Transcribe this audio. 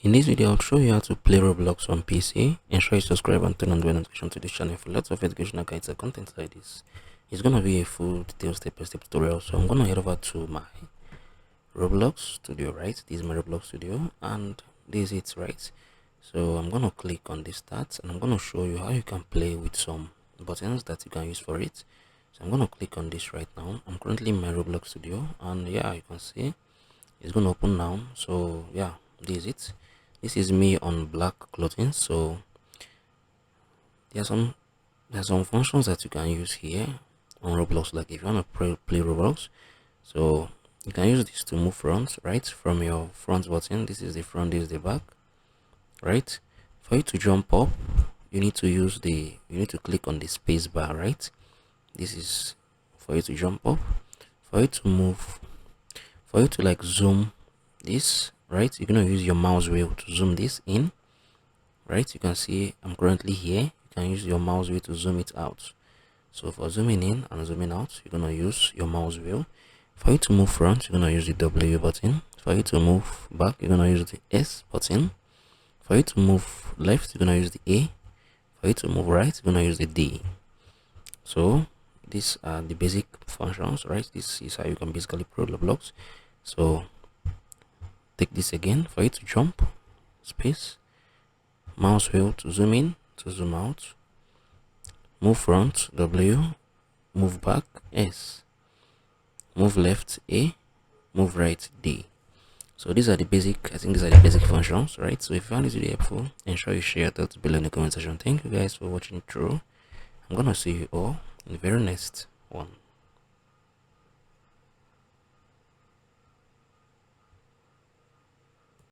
In this video, I'll show you how to play Roblox on PC. Ensure you subscribe and turn on the notification to this channel for lots of educational guides and content like this. It's gonna be a full detailed step-by-step tutorial. So I'm gonna head over to my Roblox studio, right? This is my Roblox studio and this is it, right? So I'm gonna click on this start and I'm gonna show you how you can play with some buttons that you can use for it. So I'm gonna click on this right now. I'm currently in my Roblox studio and yeah, you can see it's gonna open now. So yeah, this is it. This is me on black clothing. So there's some functions that you can use here on Roblox. Like if you want to play Roblox, so you can use this to move front, right? From your front button, this is the front, this is the back, right? For you to jump up, you need to click on the space bar, right? This is for you to jump up. For you to move, for you to like zoom this, right? You're gonna use your mouse wheel to zoom this in, right? You can see I'm currently here. You can use your mouse wheel to zoom it out. So for zooming in and zooming out, you're gonna use your mouse wheel. For you to move front, you're gonna use the W button. For you to move back, you're gonna use the S button. For you to move left, you're gonna use the A. For you to move right, you're gonna use the D. So these are the basic functions, right? This is how you can basically play Roblox. So take this again. For you to jump, space, mouse wheel to zoom in, to zoom out, move front, W, move back, S, move left, A, move right, D. So these are the basic, I think these are the basic functions, right? So if you found this video helpful, ensure you share your thoughts below in the comment section. Thank you guys for watching through. I'm gonna see you all in the very next one.